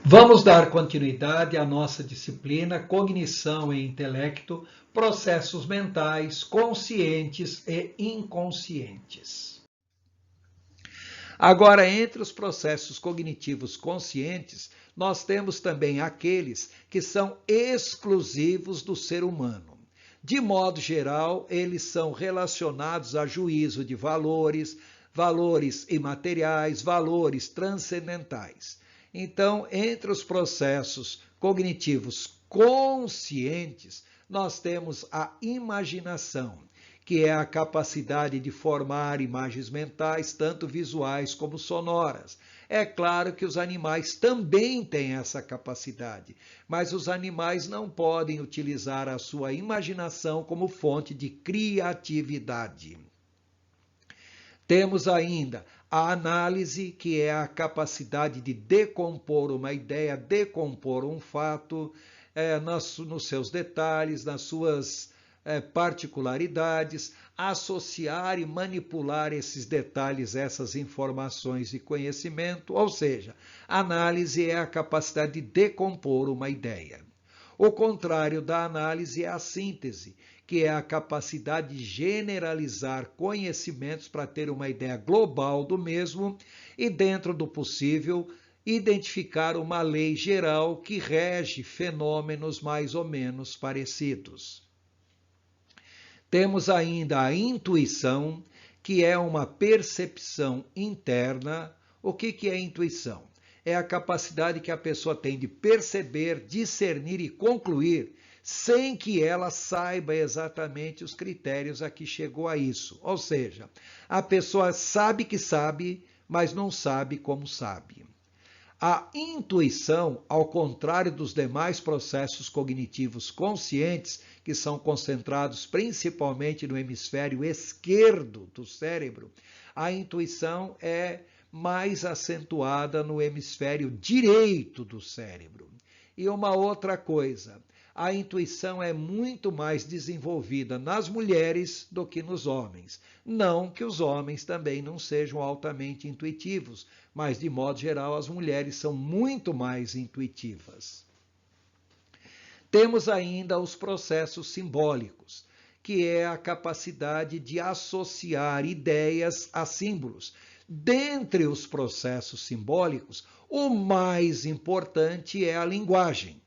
Vamos dar continuidade à nossa disciplina Cognição e Intelecto, processos mentais conscientes e inconscientes. Agora, entre os processos cognitivos conscientes, nós temos também aqueles que são exclusivos do ser humano. De modo geral, eles são relacionados a juízo de valores, valores imateriais, valores transcendentais. Então, entre os processos cognitivos conscientes, nós temos a imaginação, que é a capacidade de formar imagens mentais, tanto visuais como sonoras. É claro que os animais também têm essa capacidade, mas os animais não podem utilizar a sua imaginação como fonte de criatividade. Temos ainda a análise, que é a capacidade de decompor uma ideia, decompor um fato nos seus detalhes, nas suas particularidades, associar e manipular esses detalhes, essas informações e conhecimento, ou seja, análise é a capacidade de decompor uma ideia. O contrário da análise é a síntese, que é a capacidade de generalizar conhecimentos para ter uma ideia global do mesmo e, dentro do possível, identificar uma lei geral que rege fenômenos mais ou menos parecidos. Temos ainda a intuição, que é uma percepção interna. O que é intuição? É a capacidade que a pessoa tem de perceber, discernir e concluir sem que ela saiba exatamente os critérios a que chegou a isso. Ou seja, a pessoa sabe que sabe, mas não sabe como sabe. A intuição, ao contrário dos demais processos cognitivos conscientes, que são concentrados principalmente no hemisfério esquerdo do cérebro, a intuição é mais acentuada no hemisfério direito do cérebro. E uma outra coisa, a intuição é muito mais desenvolvida nas mulheres do que nos homens. Não que os homens também não sejam altamente intuitivos, mas de modo geral as mulheres são muito mais intuitivas. Temos ainda os processos simbólicos, que é a capacidade de associar ideias a símbolos. Dentre os processos simbólicos, o mais importante é a linguagem.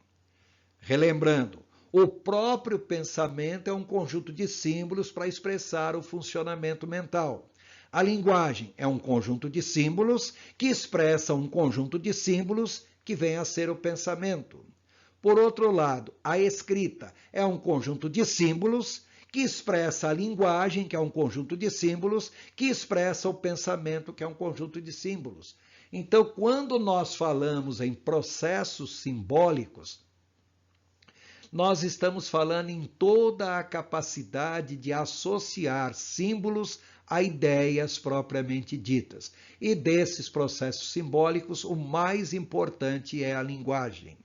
Relembrando, o próprio pensamento é um conjunto de símbolos para expressar o funcionamento mental. A linguagem é um conjunto de símbolos que expressa um conjunto de símbolos que vem a ser o pensamento. Por outro lado, a escrita é um conjunto de símbolos que expressa a linguagem, que é um conjunto de símbolos, que expressa o pensamento, que é um conjunto de símbolos. Então, quando nós falamos em processos simbólicos, nós estamos falando em toda a capacidade de associar símbolos a ideias propriamente ditas. E desses processos simbólicos, o mais importante é a linguagem.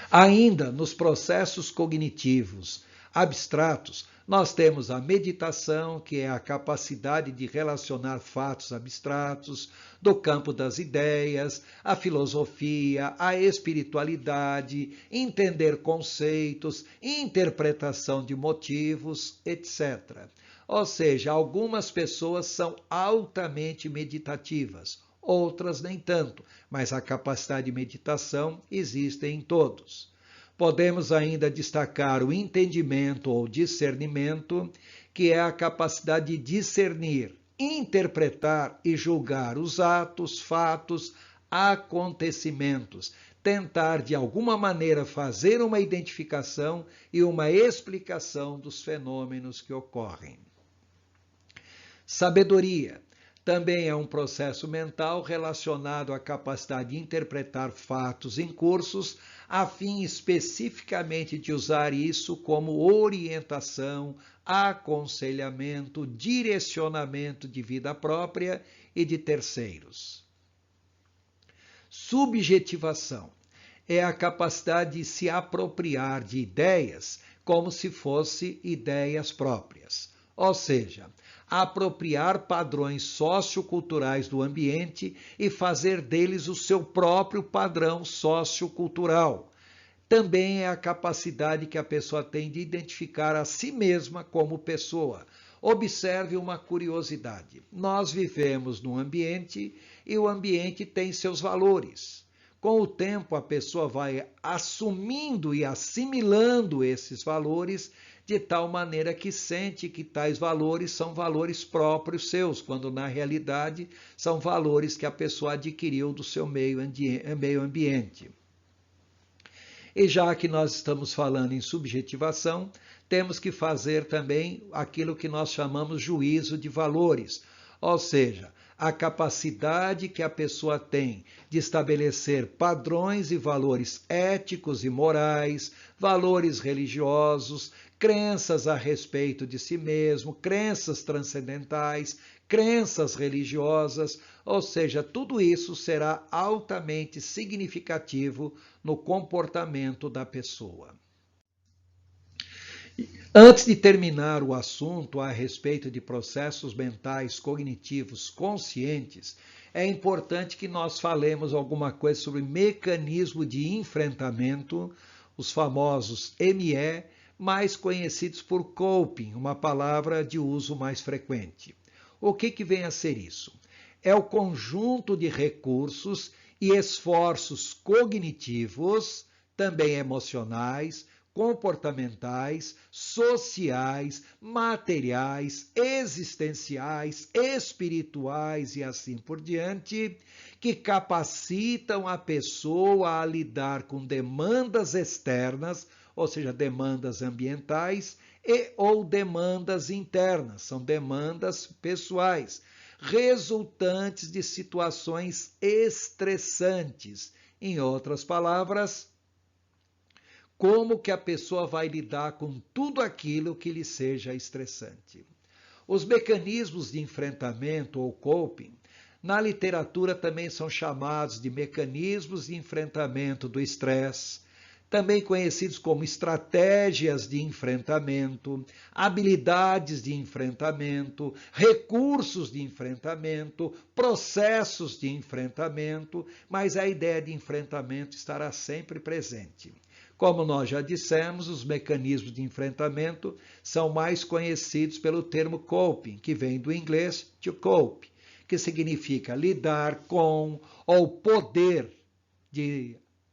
Ainda nos processos cognitivos abstratos, nós temos a meditação, que é a capacidade de relacionar fatos abstratos do campo das ideias, a filosofia, a espiritualidade, entender conceitos, interpretação de motivos, etc. Ou seja, algumas pessoas são altamente meditativas, outras nem tanto, mas a capacidade de meditação existe em todos. Podemos ainda destacar o entendimento ou discernimento, que é a capacidade de discernir, interpretar e julgar os atos, fatos, acontecimentos, tentar de alguma maneira fazer uma identificação e uma explicação dos fenômenos que ocorrem. Sabedoria também é um processo mental relacionado à capacidade de interpretar fatos em cursos, a fim especificamente de usar isso como orientação, aconselhamento, direcionamento de vida própria e de terceiros. Subjetivação é a capacidade de se apropriar de ideias como se fossem ideias próprias. Ou seja, apropriar padrões socioculturais do ambiente e fazer deles o seu próprio padrão sociocultural. Também é a capacidade que a pessoa tem de identificar a si mesma como pessoa. Observe uma curiosidade. Nós vivemos num ambiente e o ambiente tem seus valores. Com o tempo, a pessoa vai assumindo e assimilando esses valores de tal maneira que sente que tais valores são valores próprios seus, quando na realidade são valores que a pessoa adquiriu do seu meio ambiente. E já que nós estamos falando em subjetivação, temos que fazer também aquilo que nós chamamos juízo de valores, ou seja, a capacidade que a pessoa tem de estabelecer padrões e valores éticos e morais, valores religiosos, crenças a respeito de si mesmo, crenças transcendentais, crenças religiosas, ou seja, tudo isso será altamente significativo no comportamento da pessoa. Antes de terminar o assunto a respeito de processos mentais cognitivos conscientes, é importante que nós falemos alguma coisa sobre mecanismo de enfrentamento, os famosos ME, mais conhecidos por coping, uma palavra de uso mais frequente. O que vem a ser isso? É o conjunto de recursos e esforços cognitivos, também emocionais, comportamentais, sociais, materiais, existenciais, espirituais e assim por diante, que capacitam a pessoa a lidar com demandas externas, ou seja, demandas ambientais, e ou demandas internas, são demandas pessoais, resultantes de situações estressantes. Em outras palavras, como que a pessoa vai lidar com tudo aquilo que lhe seja estressante. Os mecanismos de enfrentamento ou coping, na literatura também são chamados de mecanismos de enfrentamento do estresse, também conhecidos como estratégias de enfrentamento, habilidades de enfrentamento, recursos de enfrentamento, processos de enfrentamento, mas a ideia de enfrentamento estará sempre presente. Como nós já dissemos, os mecanismos de enfrentamento são mais conhecidos pelo termo coping, que vem do inglês to cope, que significa lidar com ou poder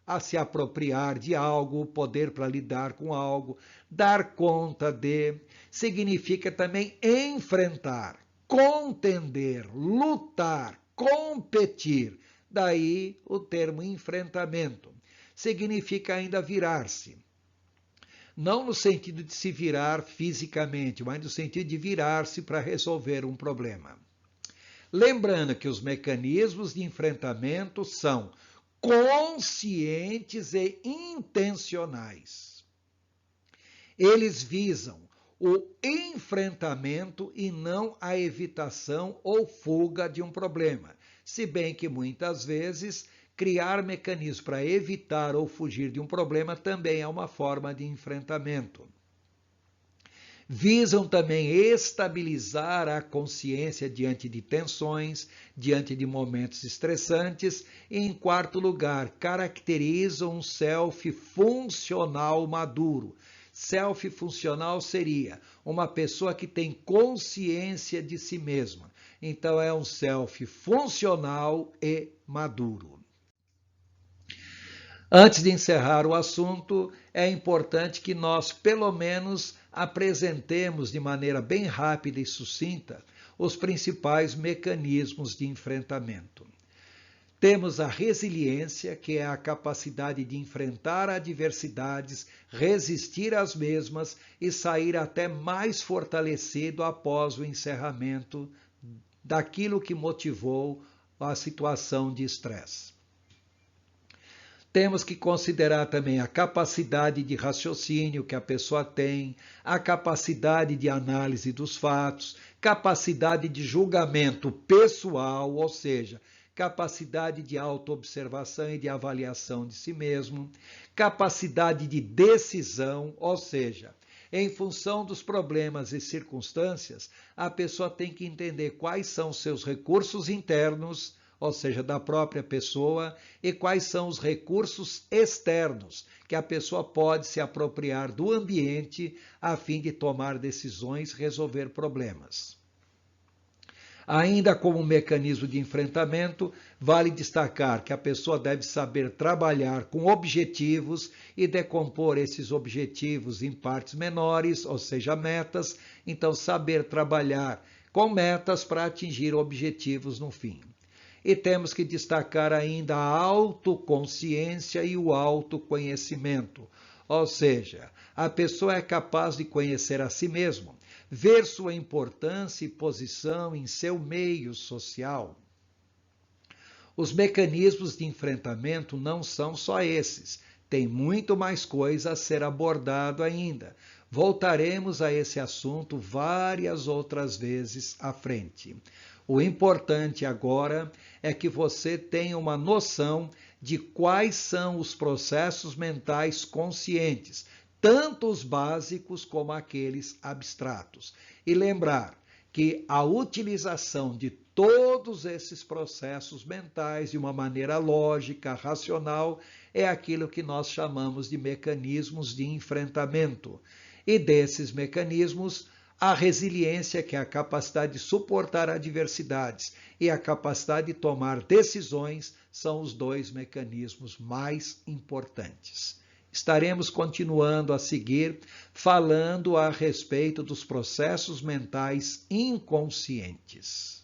a se apropriar de algo, poder para lidar com algo, dar conta de, significa também enfrentar, contender, lutar, competir. Daí o termo enfrentamento. Significa ainda virar-se. Não no sentido de se virar fisicamente, mas no sentido de virar-se para resolver um problema. Lembrando que os mecanismos de enfrentamento são conscientes e intencionais. Eles visam o enfrentamento e não a evitação ou fuga de um problema, se bem que muitas vezes criar mecanismos para evitar ou fugir de um problema também é uma forma de enfrentamento. Visam também estabilizar a consciência diante de tensões, diante de momentos estressantes e, em quarto lugar, caracterizam um self funcional maduro. Self funcional seria uma pessoa que tem consciência de si mesma. Então, é um self funcional e maduro. Antes de encerrar o assunto, é importante que nós, pelo menos, apresentemos de maneira bem rápida e sucinta os principais mecanismos de enfrentamento. Temos a resiliência, que é a capacidade de enfrentar adversidades, resistir às mesmas e sair até mais fortalecido após o encerramento daquilo que motivou a situação de estresse. Temos que considerar também a capacidade de raciocínio que a pessoa tem, a capacidade de análise dos fatos, capacidade de julgamento pessoal, ou seja, capacidade de autoobservação e de avaliação de si mesmo, capacidade de decisão, ou seja, Em função dos problemas e circunstâncias, a pessoa tem que entender quais são seus recursos internos, ou seja, da própria pessoa, e quais são os recursos externos que a pessoa pode se apropriar do ambiente a fim de tomar decisões, resolver problemas. Ainda como mecanismo de enfrentamento, vale destacar que a pessoa deve saber trabalhar com objetivos e decompor esses objetivos em partes menores, ou seja, metas. Então, saber trabalhar com metas para atingir objetivos no fim. E temos que destacar ainda a autoconsciência e o autoconhecimento. Ou seja, a pessoa é capaz de conhecer a si mesma, ver sua importância e posição em seu meio social. Os mecanismos de enfrentamento não são só esses, tem muito mais coisa a ser abordado ainda. Voltaremos a esse assunto várias outras vezes à frente. O importante agora é que você tenha uma noção de quais são os processos mentais conscientes, tanto os básicos como aqueles abstratos. E lembrar que a utilização de todos esses processos mentais de uma maneira lógica, racional, é aquilo que nós chamamos de mecanismos de enfrentamento. E desses mecanismos, a resiliência, que é a capacidade de suportar adversidades, e a capacidade de tomar decisões, são os dois mecanismos mais importantes. Estaremos continuando a seguir falando a respeito dos processos mentais inconscientes.